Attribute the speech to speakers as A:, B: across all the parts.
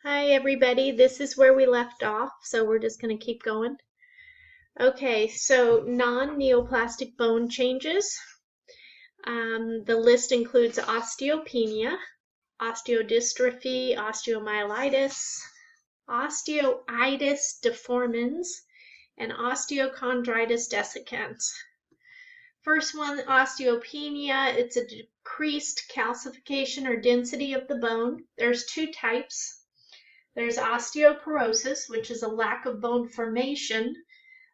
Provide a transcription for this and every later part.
A: Hi everybody, this is where we left off, so we're just going to keep going. Okay, so non-neoplastic bone changes. The list includes osteopenia, osteodystrophy, osteomyelitis, osteoitis deformans, and osteochondritis dissecans. First one, osteopenia, it's a decreased calcification or density of the bone. There's two types. There's osteoporosis, which is a lack of bone formation,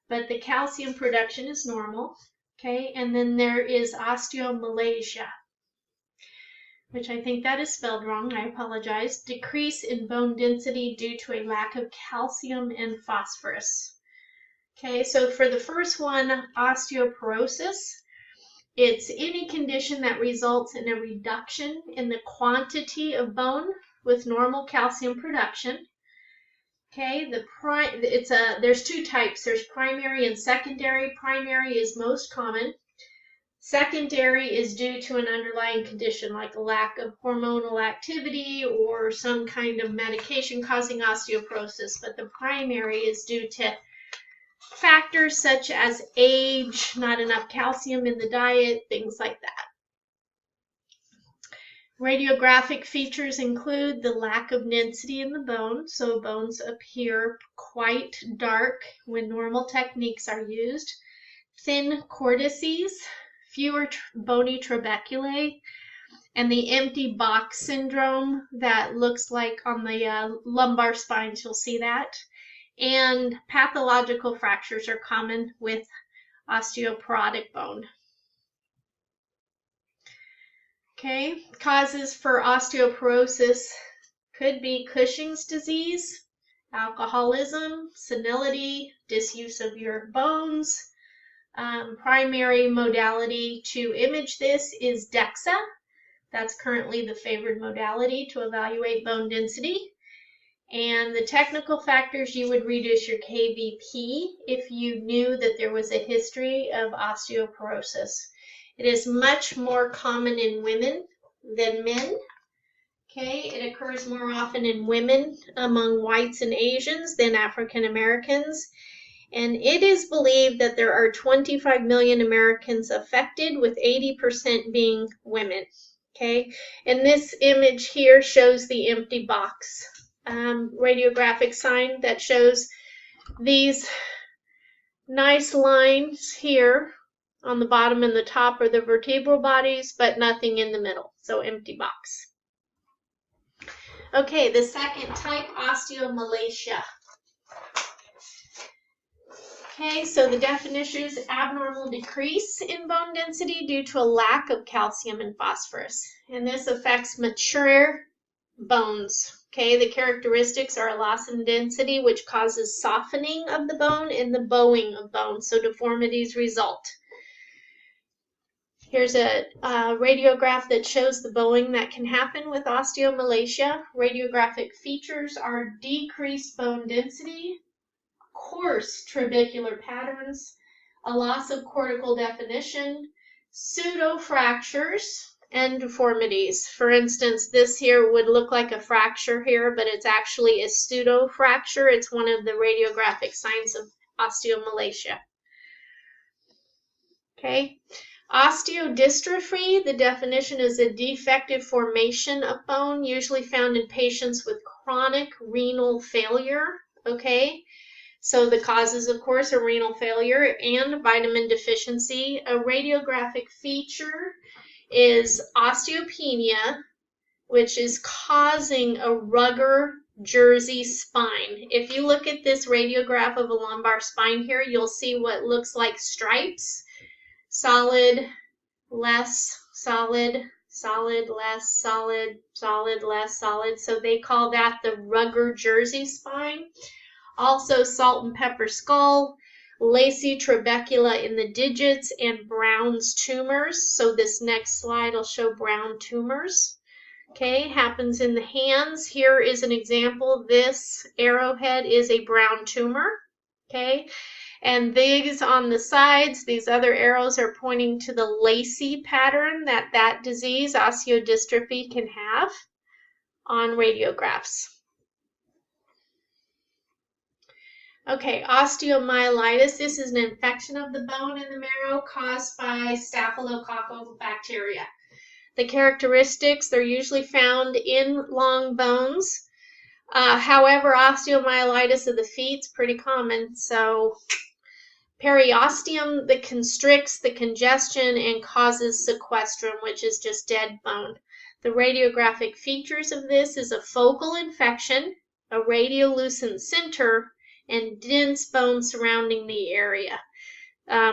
A: but the calcium production is normal. Okay, and then there is osteomalacia, which I think that is spelled wrong. I apologize. Decrease in bone density due to a lack of calcium and phosphorus. Okay, so for the first one, osteoporosis, it's any condition that results in a reduction in the quantity of bone with normal calcium production. Okay, there's two types. There's primary and secondary. Primary is most common. Secondary is due to an underlying condition like a lack of hormonal activity or some kind of medication causing osteoporosis, but the primary is due to factors such as age, not enough calcium in the diet, things like that. Radiographic features include the lack of density in the bone, so bones appear quite dark when normal techniques are used. Thin cortices, fewer bony trabeculae, and the empty box syndrome that looks like on the lumbar spines, you'll see that. And pathological fractures are common with osteoporotic bone. Okay, causes for osteoporosis could be Cushing's disease, alcoholism, senility, disuse of your bones. Primary modality to image this is DEXA. That's currently the favored modality to evaluate bone density. And the technical factors you would read is your KVP if you knew that there was a history of osteoporosis. It is much more common in women than men. Okay, it occurs more often in women among whites and Asians than African Americans. And it is believed that there are 25 million Americans affected, with 80% being women. Okay, and this image here shows the empty box radiographic sign that shows these nice lines here. On the bottom and the top are the vertebral bodies, but nothing in the middle, so empty box. Okay, the second type, osteomalacia. Okay, so the definition is abnormal decrease in bone density due to a lack of calcium and phosphorus. And this affects mature bones. Okay, the characteristics are a loss in density, which causes softening of the bone and the bowing of bone, so deformities result. Here's a radiograph that shows the bowing that can happen with osteomalacia. Radiographic features are decreased bone density, coarse trabecular patterns, a loss of cortical definition, pseudo-fractures, and deformities. For instance, this here would look like a fracture here, but it's actually a pseudo-fracture. It's one of the radiographic signs of osteomalacia. Okay. Osteodystrophy, the definition is a defective formation of bone, usually found in patients with chronic renal failure. Okay, so the causes, of course, are renal failure and vitamin deficiency. A radiographic feature is osteopenia, which is causing a rugger jersey spine. If you look at this radiograph of a lumbar spine here, you'll see what looks like stripes. Solid, less solid, solid, less solid, solid, less solid. So they call that the rugger jersey spine. Also salt and pepper skull, lacy trabecula in the digits, and Brown's tumors. So this next slide will show Brown tumors. Okay, happens in the hands. Here is an example. This arrowhead is a Brown tumor. Okay. And these on the sides, these other arrows are pointing to the lacy pattern that disease, osteodystrophy, can have on radiographs. Okay, osteomyelitis. This is an infection of the bone in the marrow caused by staphylococcal bacteria. The characteristics, they're usually found in long bones. However, osteomyelitis of the feet is pretty common. So periosteum that constricts the congestion and causes sequestrum, which is just dead bone. The radiographic features of this is a focal infection, a radiolucent center, and dense bone surrounding the area,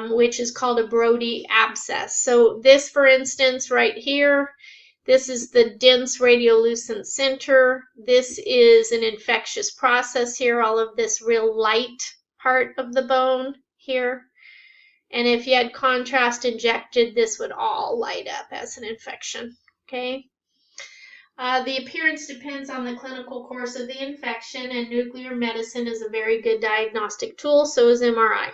A: which is called a Brody abscess. So this, for instance, right here, this is the dense radiolucent center. This is an infectious process here, all of this real light part of the bone here. And if you had contrast injected, this would all light up as an infection. Okay. The appearance depends on the clinical course of the infection, and nuclear medicine is a very good diagnostic tool, so is MRI.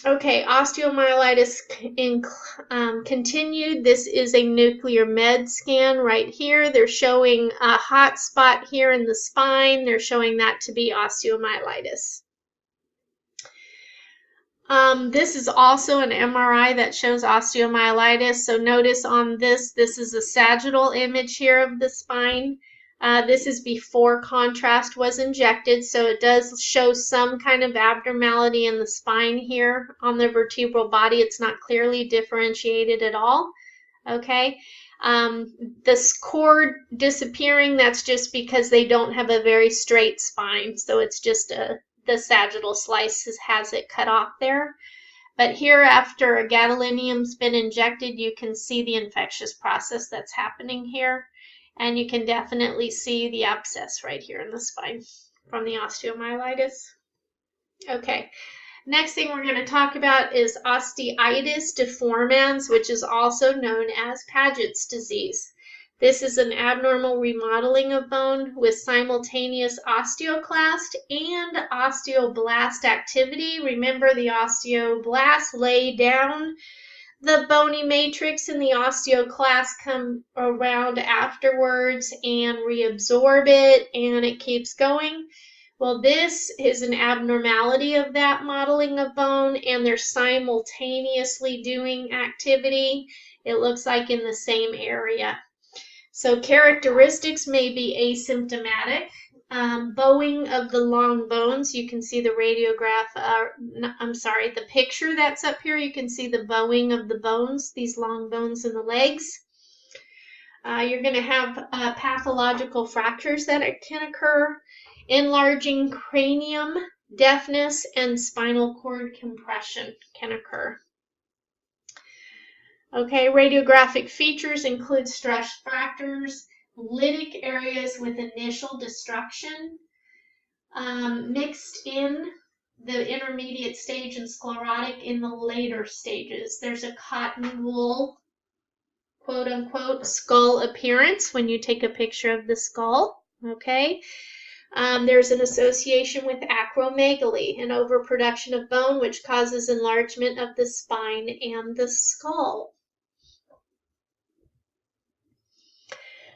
A: Okay, osteomyelitis continued. This is a nuclear med scan right here. They're showing a hot spot here in the spine. They're showing that to be osteomyelitis. This is also an MRI that shows osteomyelitis. So notice on this is a sagittal image here of the spine. This is before contrast was injected, so it does show some kind of abnormality in the spine here on the vertebral body. It's not clearly differentiated at all. Okay. This cord disappearing, that's just because they don't have a very straight spine. So it's just the sagittal slice has it cut off there. But here, after a gadolinium's been injected, you can see the infectious process that's happening here. And you can definitely see the abscess right here in the spine from the osteomyelitis. Okay, next thing we're going to talk about is osteitis deformans, which is also known as Paget's disease. This is an abnormal remodeling of bone with simultaneous osteoclast and osteoblast activity. Remember, the osteoblasts lay down the bony matrix, and the osteoclasts come around afterwards and reabsorb it, and it keeps going. Well, this is an abnormality of that modeling of bone, and they're simultaneously doing activity. It looks like in the same area. So characteristics may be asymptomatic. Bowing of the long bones, you can see the the picture that's up here. You can see the bowing of the bones, these long bones in the legs. You're going to have pathological fractures that can occur, enlarging cranium, deafness, and spinal cord compression can occur. Okay, radiographic features include stress fractures, lytic areas with initial destruction, mixed in the intermediate stage, and sclerotic in the later stages. There's a cotton wool, quote unquote, skull appearance when you take a picture of the skull. Okay. There's an association with acromegaly, an overproduction of bone, which causes enlargement of the spine and the skull.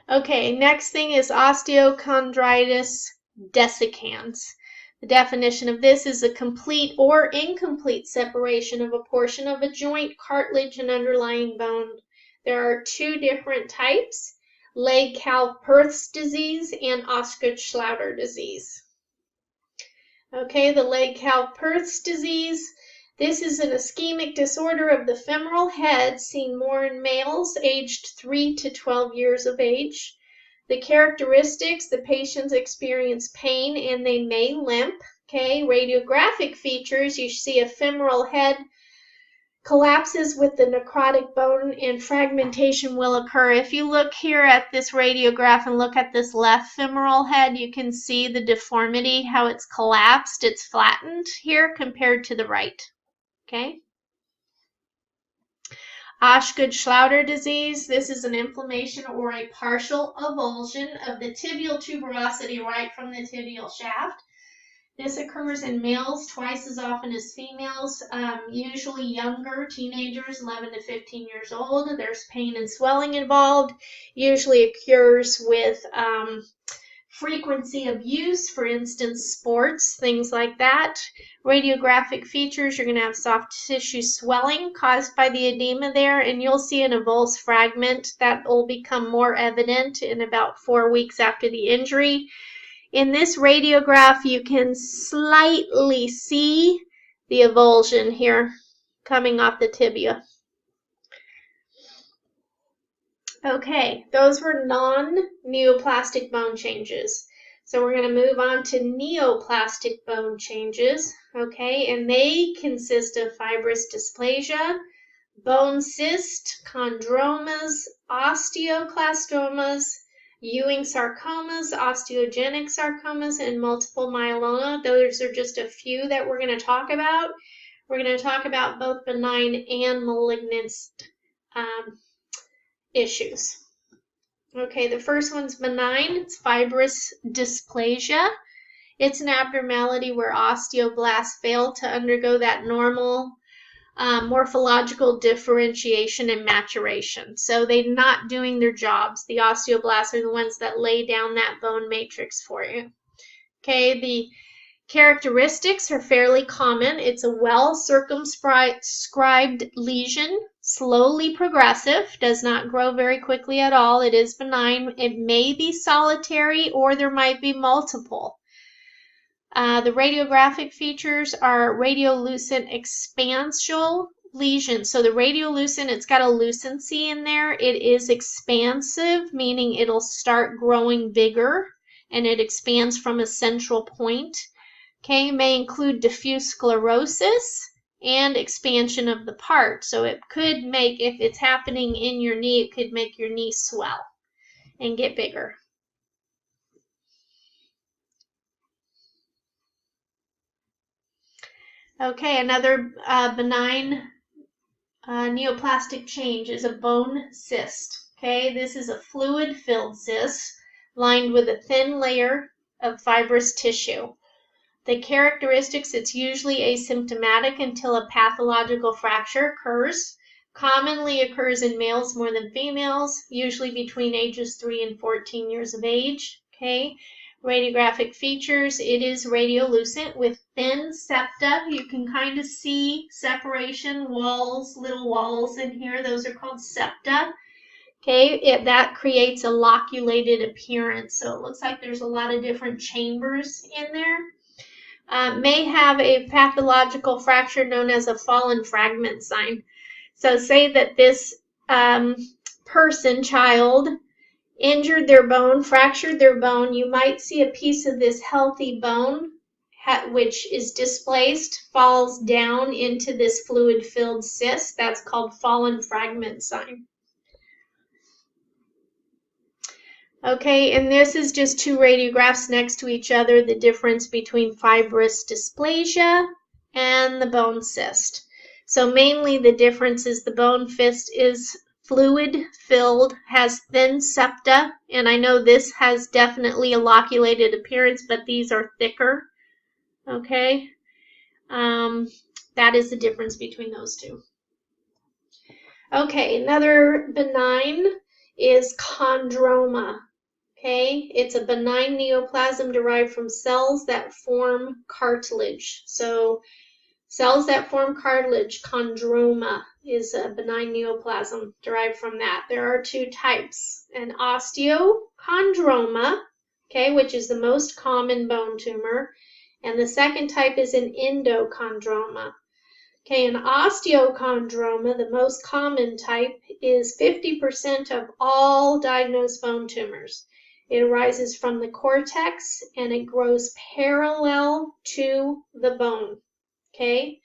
A: Okay, next thing is osteochondritis dissecans. The definition of this is a complete or incomplete separation of a portion of a joint, cartilage, and underlying bone. There are two different types, Legg-Calvé-Perthes disease and Osgood-Schlatter disease. Okay, the Legg-Calvé-Perthes disease. This is an ischemic disorder of the femoral head seen more in males aged 3 to 12 years of age. The characteristics, the patients experience pain and they may limp. Okay, radiographic features, you see a femoral head collapses with the necrotic bone and fragmentation will occur. If you look here at this radiograph and look at this left femoral head, you can see the deformity, how it's collapsed. It's flattened here compared to the right. Okay. Osgood-Schlatter disease. This is an inflammation or a partial avulsion of the tibial tuberosity right from the tibial shaft. This occurs in males twice as often as females, usually younger teenagers, 11 to 15 years old. There's pain and swelling involved. Usually occurs with frequency of use, for instance, sports, things like that. Radiographic features, you're going to have soft tissue swelling caused by the edema there, and you'll see an avulsed fragment that will become more evident in about 4 weeks after the injury. In this radiograph, you can slightly see the avulsion here coming off the tibia. Okay, those were non-neoplastic bone changes. So we're going to move on to neoplastic bone changes, okay, and they consist of fibrous dysplasia, bone cyst, chondromas, osteoclastomas, Ewing sarcomas, osteogenic sarcomas, and multiple myeloma. Those are just a few that we're going to talk about. We're going to talk about both benign and malignant issues. Okay, the first one's benign. It's fibrous dysplasia. It's an abnormality where osteoblasts fail to undergo that normal morphological differentiation and maturation. So they're not doing their jobs. The osteoblasts are the ones that lay down that bone matrix for you. Okay, the characteristics are fairly common. It's a well-circumscribed lesion, slowly progressive, does not grow very quickly at all. It is benign. It may be solitary or there might be multiple. The radiographic features are radiolucent expansional lesions. So the radiolucent, it's got a lucency in there. It is expansive, meaning it'll start growing bigger and it expands from a central point. Okay, may include diffuse sclerosis and expansion of the part. So it could make, if it's happening in your knee, it could make your knee swell and get bigger. Okay, another benign neoplastic change is a bone cyst. Okay, this is a fluid-filled cyst lined with a thin layer of fibrous tissue. The characteristics, it's usually asymptomatic until a pathological fracture occurs. Commonly occurs in males more than females, usually between ages 3 and 14 years of age. Okay. Radiographic features, it is radiolucent with thin septa. You can kind of see separation, walls, little walls in here. Those are called septa. Okay, that creates a loculated appearance. So it looks like there's a lot of different chambers in there. May have a pathological fracture known as a fallen fragment sign. So say that this child, injured their bone, fractured their bone, you might see a piece of this healthy bone, which is displaced, falls down into this fluid-filled cyst. That's called fallen fragment sign. Okay, and this is just two radiographs next to each other, the difference between fibrous dysplasia and the bone cyst. So mainly the difference is the bone cyst is fluid-filled, has thin septa, and I know this has definitely a loculated appearance, but these are thicker. Okay, that is the difference between those two. Okay, another benign is chondroma. Okay, it's a benign neoplasm derived from cells that form cartilage. So cells that form cartilage, chondroma, is a benign neoplasm derived from that. There are two types, an osteochondroma, okay, which is the most common bone tumor, and the second type is an endochondroma. Okay, an osteochondroma, the most common type, is 50% of all diagnosed bone tumors. It arises from the cortex and it grows parallel to the bone. Okay,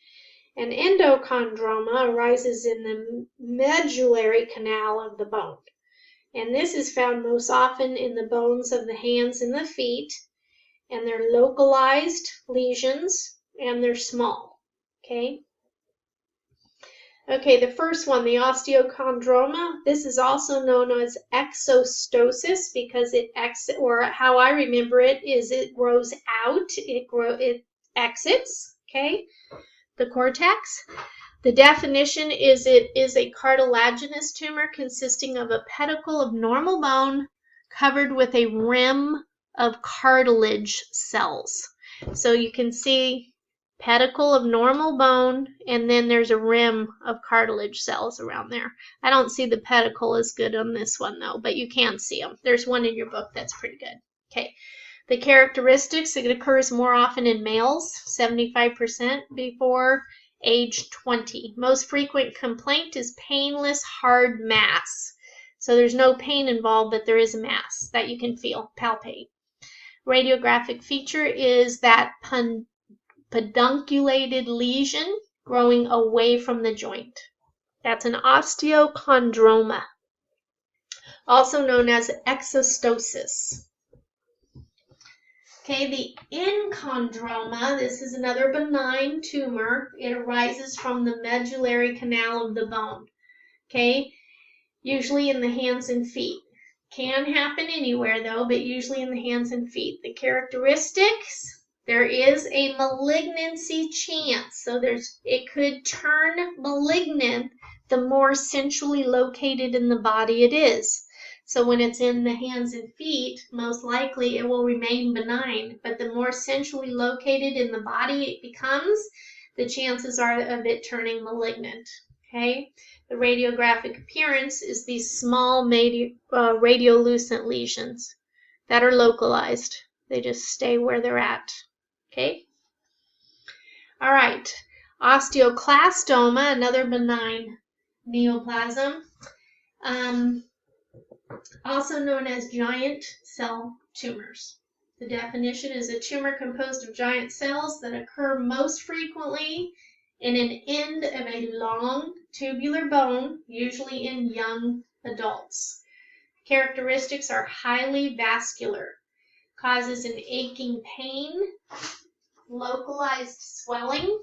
A: an endochondroma arises in the medullary canal of the bone. And this is found most often in the bones of the hands and the feet, and they're localized lesions and they're small. Okay. Okay, the first one, the osteochondroma, this is also known as exostosis because it or how I remember it is it grows out, it exits, okay, the cortex. The definition is it is a cartilaginous tumor consisting of a pedicle of normal bone covered with a rim of cartilage cells. So you can see pedicle of normal bone, and then there's a rim of cartilage cells around there. I don't see the pedicle as good on this one though, but you can see them. There's one in your book that's pretty good. Okay. The characteristics, it occurs more often in males, 75% before age 20. Most frequent complaint is painless hard mass. So there's no pain involved, but there is a mass that you can feel, palpate. Radiographic feature is that pedunculated lesion growing away from the joint. That's an osteochondroma, also known as exostosis. Okay, the enchondroma, this is another benign tumor. It arises from the medullary canal of the bone. Okay, usually in the hands and feet. Can happen anywhere though, but usually in the hands and feet. The characteristics, there is a malignancy chance. So it could turn malignant the more centrally located in the body it is. So when it's in the hands and feet, most likely it will remain benign. But the more centrally located in the body it becomes, the chances are of it turning malignant. Okay? The radiographic appearance is these small radiolucent lesions that are localized. They just stay where they're at. Okay? All right. Osteoclastoma, another benign neoplasm, also known as giant cell tumors. The definition is a tumor composed of giant cells that occur most frequently in an end of a long tubular bone, usually in young adults. Characteristics are highly vascular, causes an aching pain, localized swelling,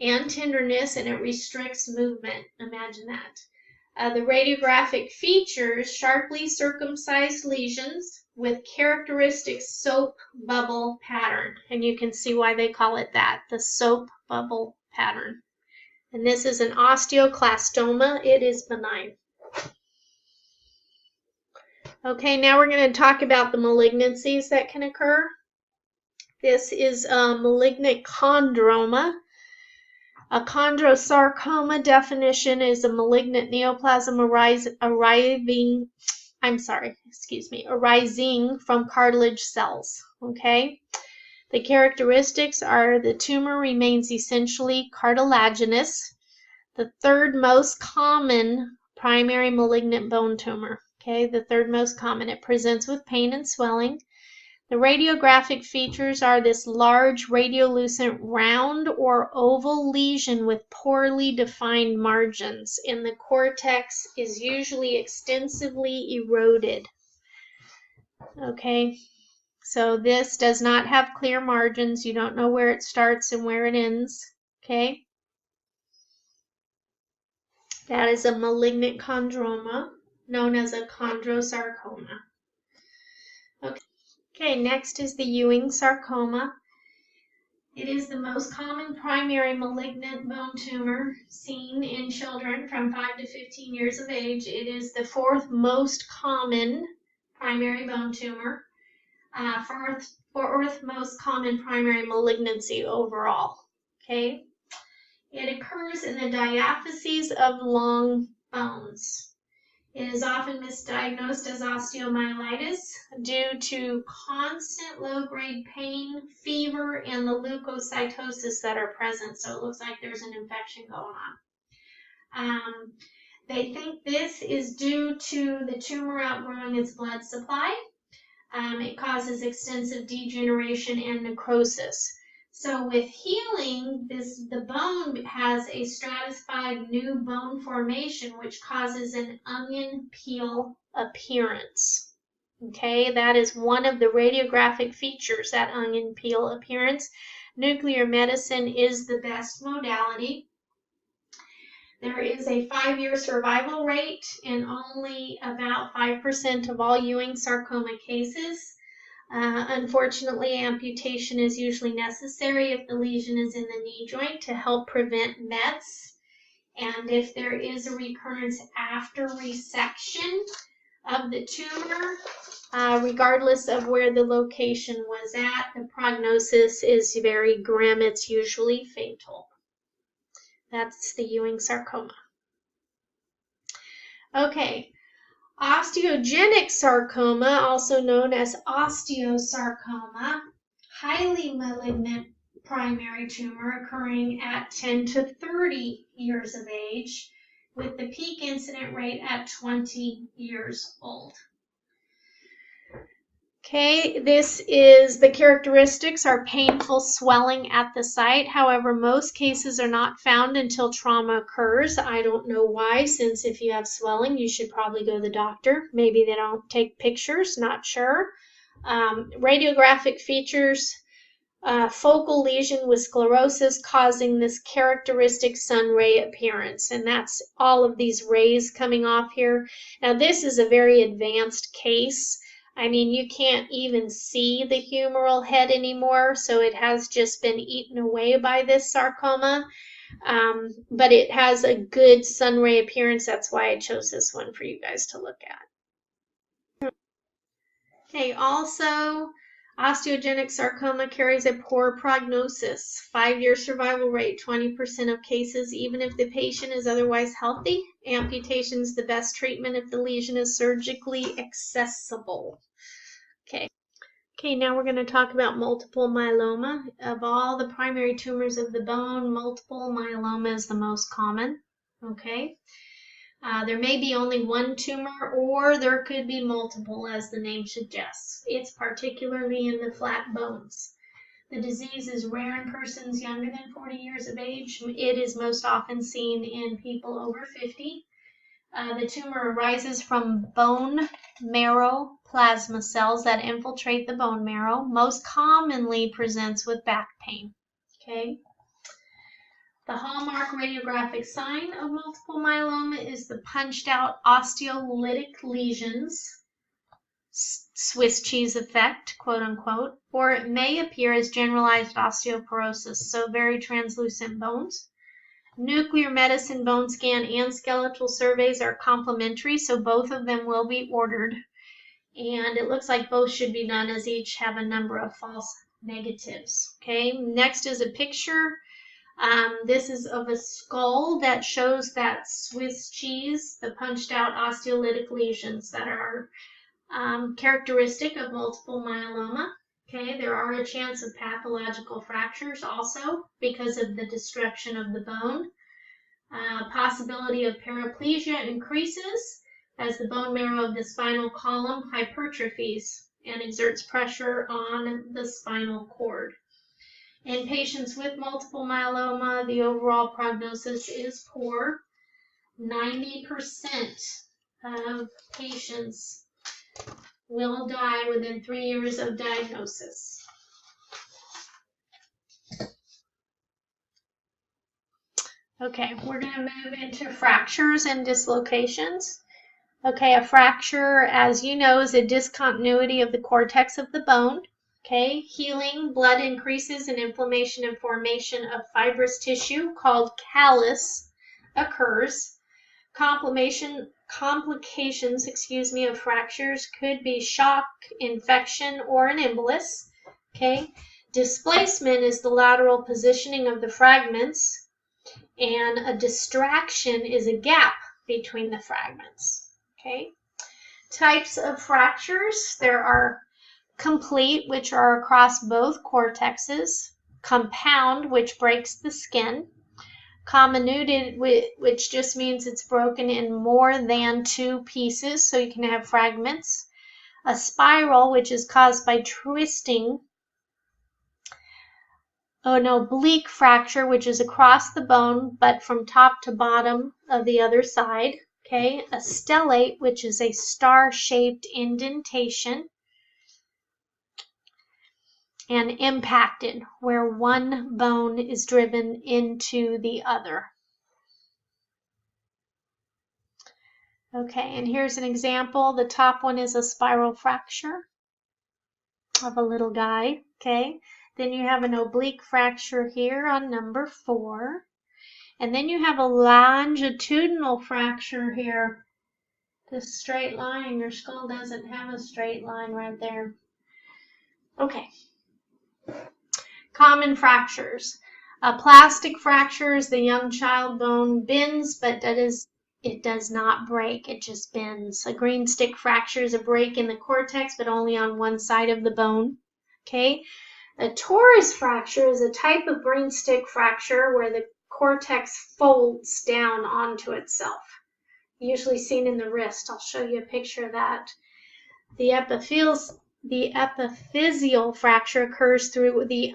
A: and tenderness, and it restricts movement. Imagine that. The radiographic features sharply circumcised lesions with characteristic soap bubble pattern, and you can see why they call it that, the soap bubble pattern. And this is an osteoclastoma. It is benign. Okay, now we're going to talk about the malignancies that can occur. This is a malignant chondroma. A chondrosarcoma definition is a malignant neoplasm arising from cartilage cells. Okay? The characteristics are the tumor remains essentially cartilaginous, the third most common primary malignant bone tumor. Okay, the third most common. It presents with pain and swelling. The radiographic features are this large radiolucent round or oval lesion with poorly defined margins, and the cortex is usually extensively eroded. Okay. So this does not have clear margins. You don't know where it starts and where it ends. Okay? That is a malignant chondroma, known as a chondrosarcoma. Okay, next is the Ewing sarcoma. It is the most common primary malignant bone tumor seen in children from 5 to 15 years of age. It is the fourth most common primary bone tumor. Fourth most common primary malignancy overall. Okay, it occurs in the diaphyses of long bones. It is often misdiagnosed as osteomyelitis due to constant low-grade pain, fever, and the leukocytosis that are present. So it looks like there's an infection going on. They think this is due to the tumor outgrowing its blood supply. It causes extensive degeneration and necrosis. So with healing, the bone has a stratified new bone formation, which causes an onion peel appearance. Okay, that is one of the radiographic features, that onion peel appearance. Nuclear medicine is the best modality. There is a 5-year survival rate in only about 5% of all Ewing sarcoma cases. Unfortunately, amputation is usually necessary if the lesion is in the knee joint to help prevent mets. And if there is a recurrence after resection, of the tumor, regardless of where the location was at. The prognosis is very grim. It's usually fatal. That's the Ewing sarcoma. Okay, osteogenic sarcoma, also known as osteosarcoma, highly malignant primary tumor occurring at 10 to 30 years of age, with the peak incident rate at 20 years old. Okay, the characteristics are painful swelling at the site. However, most cases are not found until trauma occurs. I don't know why, since if you have swelling, you should probably go to the doctor. Maybe they don't take pictures, not sure. Radiographic features, focal lesion with sclerosis causing this characteristic sun ray appearance. And that's all of these rays coming off here. Now, this is a very advanced case. I mean, you can't even see the humeral head anymore, so it has just been eaten away by this sarcoma. But it has a good sun ray appearance. That's why I chose this one for you guys to look at. Okay, also, osteogenic sarcoma carries a poor prognosis. 5-year survival rate, 20% of cases, even if the patient is otherwise healthy. Amputation is the best treatment if the lesion is surgically accessible. Okay, now we're going to talk about multiple myeloma. Of all the primary tumors of the bone, multiple myeloma is the most common. Okay. There may be only one tumor, or there could be multiple, as the name suggests. It's particularly in the flat bones. The disease is rare in persons younger than 40 years of age. It is most often seen in people over 50. The tumor arises from bone marrow plasma cells that infiltrate the bone marrow. Most commonly presents with back pain. Okay. The hallmark radiographic sign of multiple myeloma is the punched out osteolytic lesions, Swiss cheese effect, quote unquote, or it may appear as generalized osteoporosis, so very translucent bones. Nuclear medicine bone scan and skeletal surveys are complementary, so both of them will be ordered. And it looks like both should be done, as each have a number of false negatives. Okay, next is a picture. This is of a skull that shows that Swiss cheese, the punched out osteolytic lesions that are characteristic of multiple myeloma. Okay, there are a chance of pathological fractures also because of the destruction of the bone. Possibility of paraplegia increases as the bone marrow of the spinal column hypertrophies and exerts pressure on the spinal cord. In patients with multiple myeloma, the overall prognosis is poor. 90% of patients will die within 3 years of diagnosis. Okay, we're going to move into fractures and dislocations. Okay, a fracture, as you know, is a discontinuity of the cortex of the bone. Okay, healing, blood increases, and inflammation and formation of fibrous tissue called callus occurs. Complications, of fractures could be shock, infection, or an embolus. Okay, displacement is the lateral positioning of the fragments, and a distraction is a gap between the fragments. Okay, types of fractures, there are complete, which are across both cortexes, compound, which breaks the skin, comminuted, which just means it's broken in more than 2 pieces, so you can have fragments, a spiral, which is caused by twisting, an oblique fracture, which is across the bone, but from top to bottom of the other side. Okay, a stellate, which is a star-shaped indentation, and impacted, where one bone is driven into the other. Okay, and here's an example. The top one is a spiral fracture of a little guy. Okay, then you have an oblique fracture here on number 4. And then you have a longitudinal fracture here this straight line. Your skull doesn't have a straight line right there. Okay. Common fractures. A plastic fracture is the young child bone bends, but it does not break. It just bends. A green stick fracture is a break in the cortex, but only on one side of the bone. Okay. A torus fracture is a type of brain stick fracture where the cortex folds down onto itself, usually seen in the wrist. I'll show you a picture of that. The epiphyseal fracture occurs through the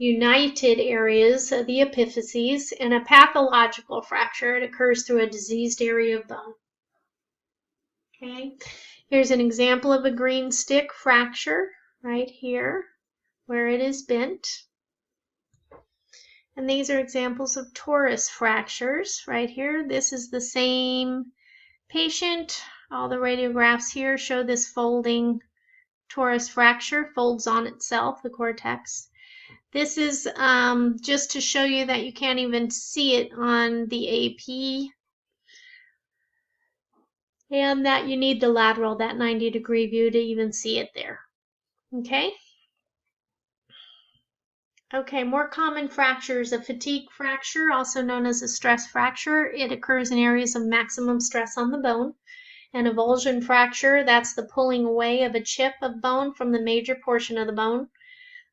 A: ununited areas of the epiphyses, and a pathological fracture, it occurs through a diseased area of bone. Okay, here's an example of a green stick fracture right here, where it is bent. And these are examples of torus fractures right here. This is the same patient. All the radiographs here show this folding torus fracture, folds on itself, the cortex. This is just to show you that you can't even see it on the AP, and that you need the lateral, that 90-degree view, to even see it there. Okay? Okay, more common fractures. A fatigue fracture, also known as a stress fracture. It occurs in areas of maximum stress on the bone. An avulsion fracture, that's the pulling away of a chip of bone from the major portion of the bone.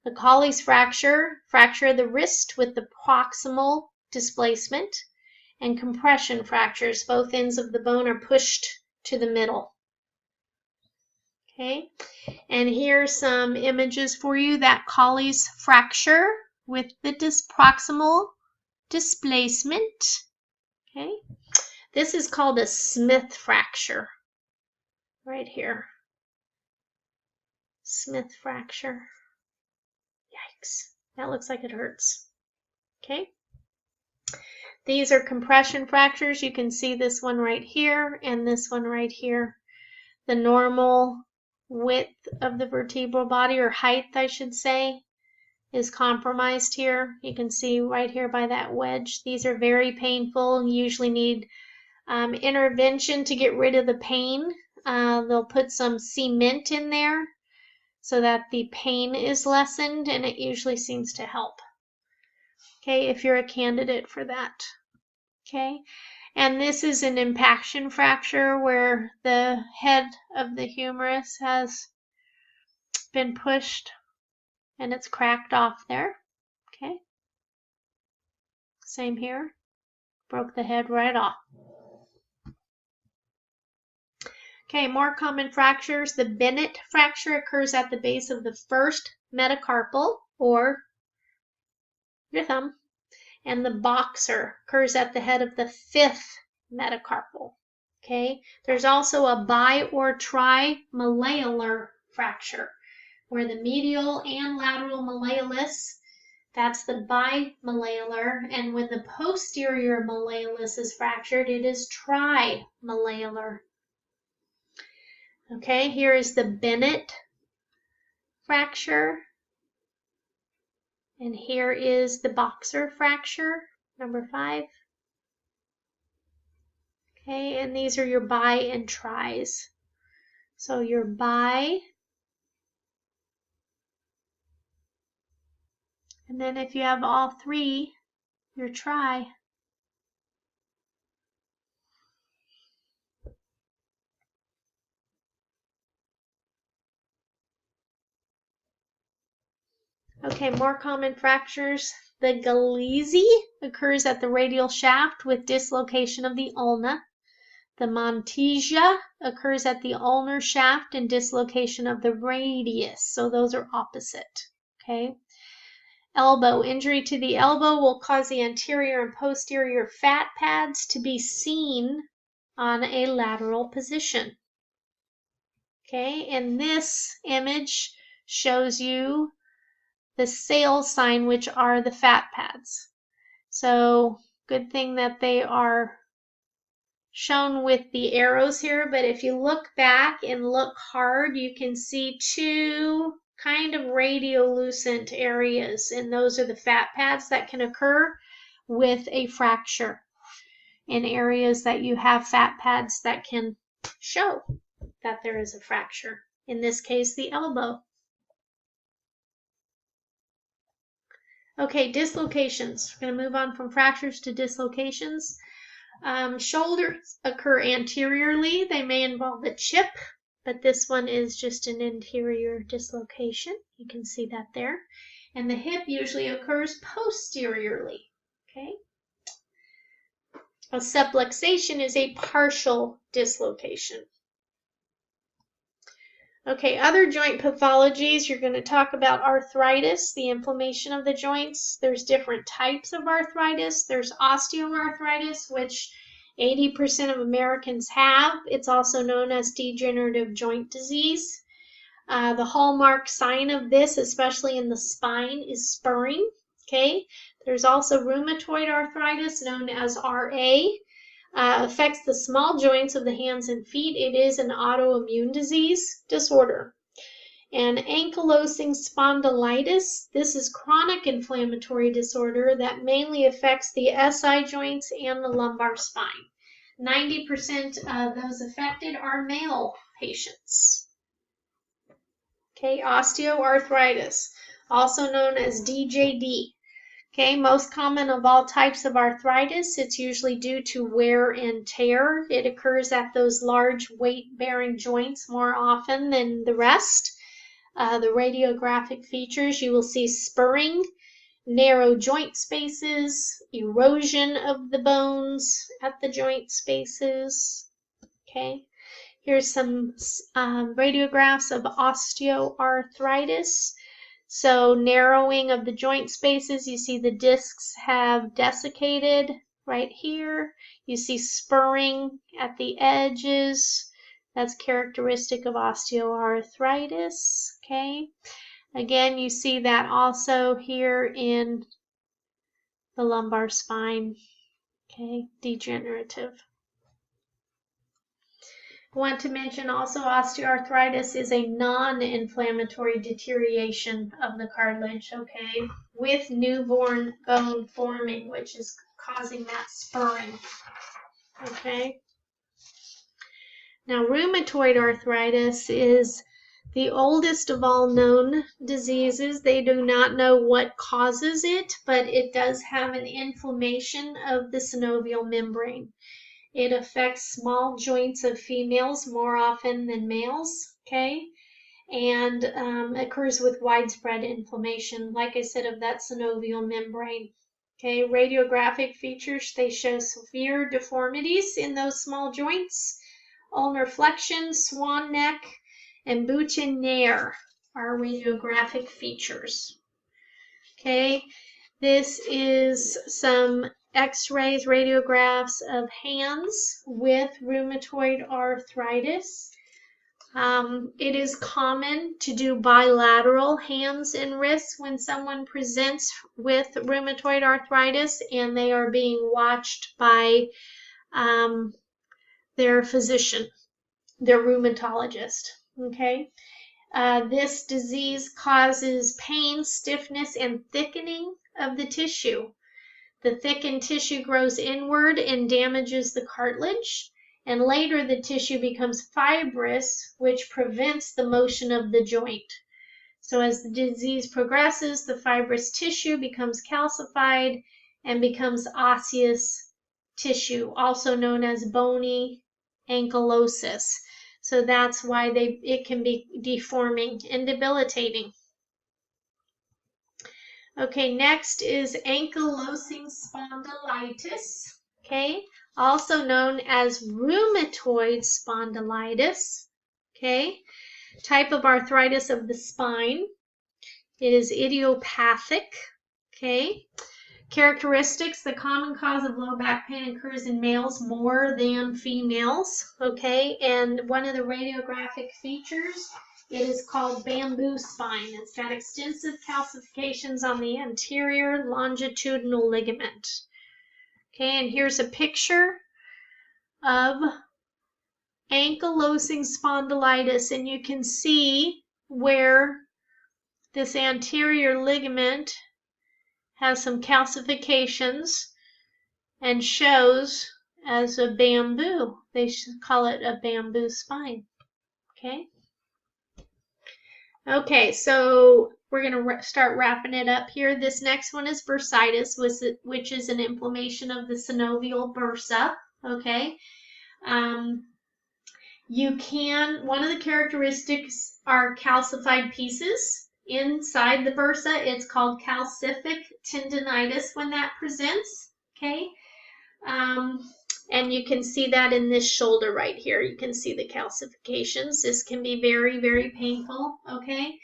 A: The Colles fracture, fracture of the wrist with the proximal displacement. And compression fractures, both ends of the bone are pushed to the middle. Okay, and here's some images for you. That Colles fracture with the proximal displacement. Okay, this is called a Smith fracture right here. Smith fracture. Yikes, that looks like it hurts. Okay, these are compression fractures. You can see this one right here and this one right here. The normal width of the vertebral body, or height I should say, is compromised here. You can see right here by that wedge. These are very painful. You usually need intervention to get rid of the pain. They'll put some cement in there so that the pain is lessened, and it usually seems to help. Okay, if you're a candidate for that. Okay, and this is an impaction fracture where the head of the humerus has been pushed and it's cracked off there. Okay, same here, broke the head right off. Okay, more common fractures. The Bennett fracture occurs at the base of the first metacarpal, or your thumb, and the Boxer occurs at the head of the fifth metacarpal. Okay, there's also a bi or tri-malleolar fracture, where the medial and lateral malleolus, that's the bimalleolar, and when the posterior malleolus is fractured, it is tri-malleolar. Okay, here is the Bennett fracture, and here is the Boxer fracture, number 5. Okay, and these are your bi and tris. So your bi, and then if you have all 3, your tri. Okay, more common fractures. The Galeazzi occurs at the radial shaft with dislocation of the ulna. The Montesia occurs at the ulnar shaft and dislocation of the radius. So those are opposite. Okay. Elbow. Injury to the elbow will cause the anterior and posterior fat pads to be seen on a lateral position. Okay, and this image shows you the sale sign, which are the fat pads. So good thing that they are shown with the arrows here, but if you look back and look hard, you can see 2 kind of radiolucent areas, and those are the fat pads that can occur with a fracture. in areas that you have fat pads that can show that there is a fracture. In this case, the elbow. Okay, dislocations. We're going to move on from fractures to dislocations. Shoulders occur anteriorly. They may involve a chip, but this one is just an interior dislocation. You can see that there. And the hip usually occurs posteriorly. Okay. A subluxation is a partial dislocation. Okay, other joint pathologies, you're going to talk about arthritis, the inflammation of the joints. There's different types of arthritis. There's osteoarthritis, which 80% of Americans have. It's also known as degenerative joint disease. The hallmark sign of this, especially in the spine, is spurring. Okay, there's also rheumatoid arthritis, known as RA. Affects the small joints of the hands and feet. It is an autoimmune disease disorder. And ankylosing spondylitis, this is chronic inflammatory disorder that mainly affects the SI joints and the lumbar spine. 90% of those affected are male patients. Okay, osteoarthritis, also known as DJD. Okay, most common of all types of arthritis, it's usually due to wear and tear. It occurs at those large weight-bearing joints more often than the rest. The radiographic features, you will see spurring, narrow joint spaces, erosion of the bones at the joint spaces. Okay, here's some radiographs of osteoarthritis. So narrowing of the joint spaces, you see the discs have desiccated right here. You see spurring at the edges. That's characteristic of osteoarthritis, okay? Again, you see that also here in the lumbar spine, okay? Degenerative. I want to mention also osteoarthritis is a non-inflammatory deterioration of the cartilage, okay, with newborn bone forming, which is causing that spurring, okay. Now, rheumatoid arthritis is the oldest of all known diseases. They do not know what causes it, but it does have an inflammation of the synovial membrane. It affects small joints of females more often than males, okay, and occurs with widespread inflammation, like I said, of that synovial membrane. Okay, radiographic features, they show severe deformities in those small joints. Ulnar flexion, swan neck, and boutonniere are radiographic features. Okay, this is some X-rays, radiographs of hands with rheumatoid arthritis. It is common to do bilateral hands and wrists when someone presents with rheumatoid arthritis and they are being watched by their physician, their rheumatologist. Okay, this disease causes pain, stiffness, and thickening of the tissue. The thickened tissue grows inward and damages the cartilage, and later the tissue becomes fibrous, which prevents the motion of the joint. So as the disease progresses, the fibrous tissue becomes calcified and becomes osseous tissue, also known as bony ankylosis. So that's why it can be deforming and debilitating. Okay, next is ankylosing spondylitis, okay, also known as rheumatoid spondylitis, okay, type of arthritis of the spine. It is idiopathic, okay. Characteristics, the common cause of low back pain occurs in males more than females, okay, and one of the radiographic features, it is called bamboo spine. It's got extensive calcifications on the anterior longitudinal ligament. Okay, and here's a picture of ankylosing spondylitis, and you can see where this anterior ligament has some calcifications and shows as a bamboo. They should call it a bamboo spine. Okay. Okay, so we're going to start wrapping it up here. This next one is bursitis, which is an inflammation of the synovial bursa. Okay. One of the characteristics are calcified pieces inside the bursa. It's called calcific tendinitis when that presents. Okay. And you can see that in this shoulder right here. You can see the calcifications. This can be very, very painful, okay?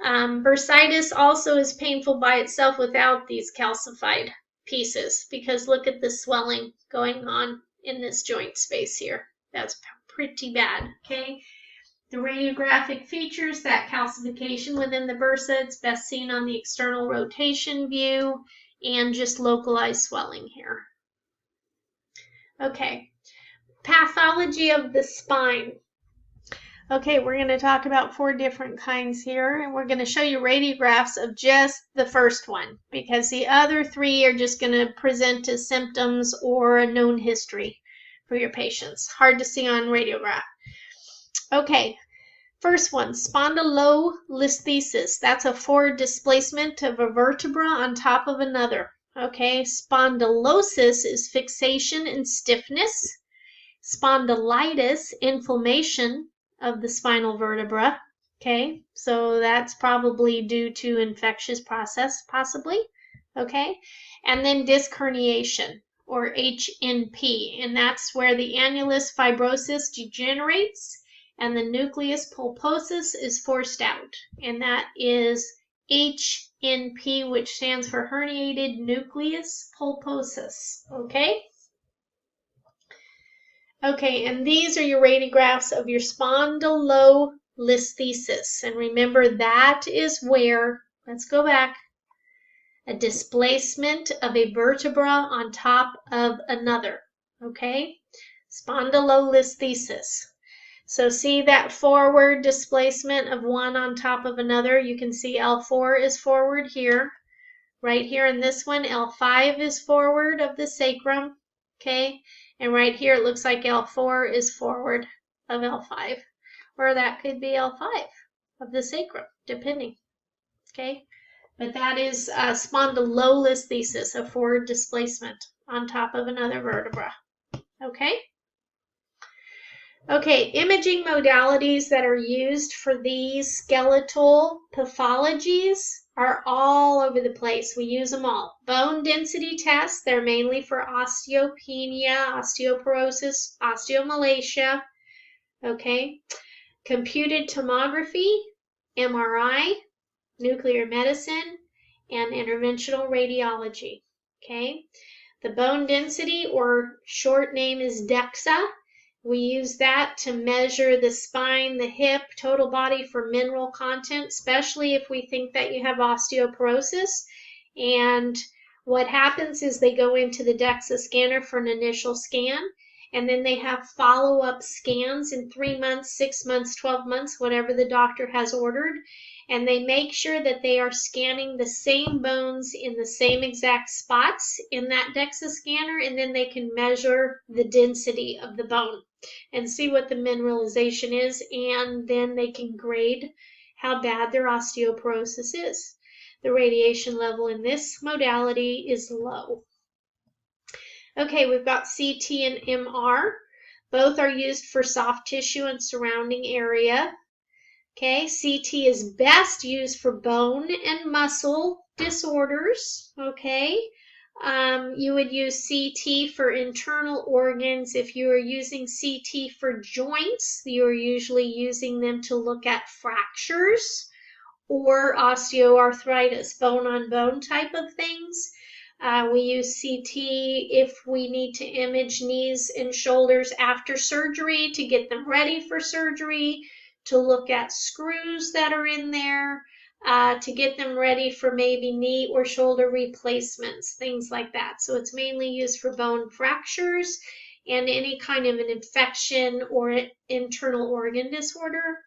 A: Bursitis also is painful by itself without these calcified pieces, because look at the swelling going on in this joint space here. That's pretty bad, okay? The radiographic features, that calcification within the bursa, it's best seen on the external rotation view and just localized swelling here. Okay, pathology of the spine. Okay, we're going to talk about 4 different kinds here, and we're going to show you radiographs of just the first one, because the other 3 are just going to present as symptoms or a known history for your patients. Hard to see on radiograph. Okay, first one, spondylolisthesis. That's a forward displacement of a vertebra on top of another. Okay, spondylosis is fixation and stiffness. Spondylitis, inflammation of the spinal vertebra. Okay, so that's probably due to infectious process, possibly. Okay, and then disc herniation, or HNP, and that's where the annulus fibrosus degenerates and the nucleus pulposus is forced out, and that is HNP, which stands for herniated nucleus pulposus, okay? Okay, and these are your radiographs of your spondylolisthesis. And remember, that is where, let's go back, a displacement of a vertebra on top of another, okay? Spondylolisthesis. So see that forward displacement of one on top of another? You can see L4 is forward here. Right here in this one, L5 is forward of the sacrum, okay? And right here, it looks like L4 is forward of L5. Or that could be L5 of the sacrum, depending, okay? But that is spondylolisthesis, a forward displacement on top of another vertebra, okay? Okay, imaging modalities that are used for these skeletal pathologies are all over the place. We use them all. Bone density tests, they're mainly for osteopenia, osteoporosis, osteomalacia, okay? Computed tomography, MRI, nuclear medicine, and interventional radiology, okay? The bone density, or short name is DEXA. We use that to measure the spine, the hip, total body for mineral content, especially if we think that you have osteoporosis. And what happens is they go into the DEXA scanner for an initial scan, and then they have follow-up scans in 3 months, 6 months, 12 months, whatever the doctor has ordered. And they make sure that they are scanning the same bones in the same exact spots in that DEXA scanner, and then they can measure the density of the bone and see what the mineralization is, and then they can grade how bad their osteoporosis is. The radiation level in this modality is low. Okay, we've got CT and MR. Both are used for soft tissue and surrounding area. Okay, CT is best used for bone and muscle disorders, okay? You would use CT for internal organs. If you are using CT for joints, you are usually using them to look at fractures or osteoarthritis, bone-on-bone type of things. We use CT if we need to image knees and shoulders after surgery to get them ready for surgery, to look at screws that are in there, to get them ready for maybe knee or shoulder replacements, things like that. So it's mainly used for bone fractures and any kind of an infection or internal organ disorder.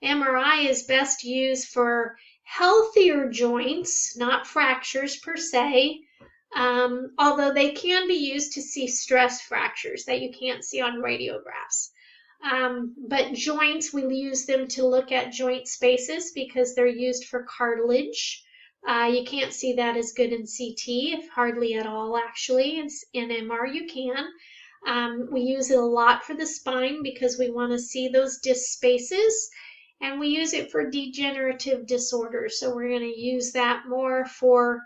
A: MRI is best used for healthier joints, not fractures per se, although they can be used to see stress fractures that you can't see on radiographs. But joints, we use them to look at joint spaces because they're used for cartilage. You can't see that as good in CT, if hardly at all actually. In MR you can. We use it a lot for the spine because we want to see those disc spaces, and we use it for degenerative disorders. So we're going to use that more for,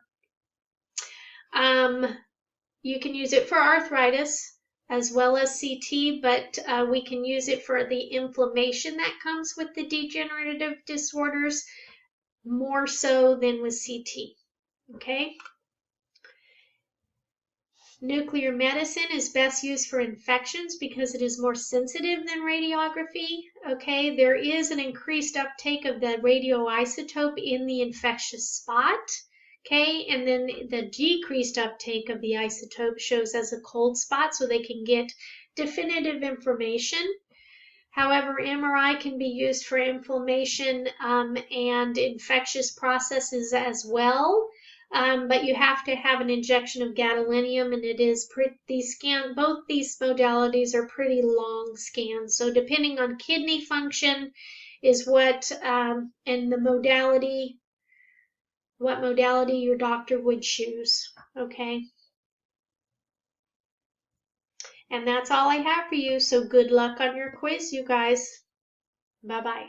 A: you can use it for arthritis as well as CT, but we can use it for the inflammation that comes with the degenerative disorders more so than with CT. Okay. Nuclear medicine is best used for infections because it is more sensitive than radiography. Okay, there is an increased uptake of the radioisotope in the infectious spot. Okay, and then the decreased uptake of the isotope shows as a cold spot so they can get definitive information. However, MRI can be used for inflammation and infectious processes as well. But you have to have an injection of gadolinium, and it is both these modalities are pretty long scans. So depending on kidney function is what, and the modality, what modality your doctor would choose. Okay. And that's all I have for you. So good luck on your quiz, you guys. Bye-bye.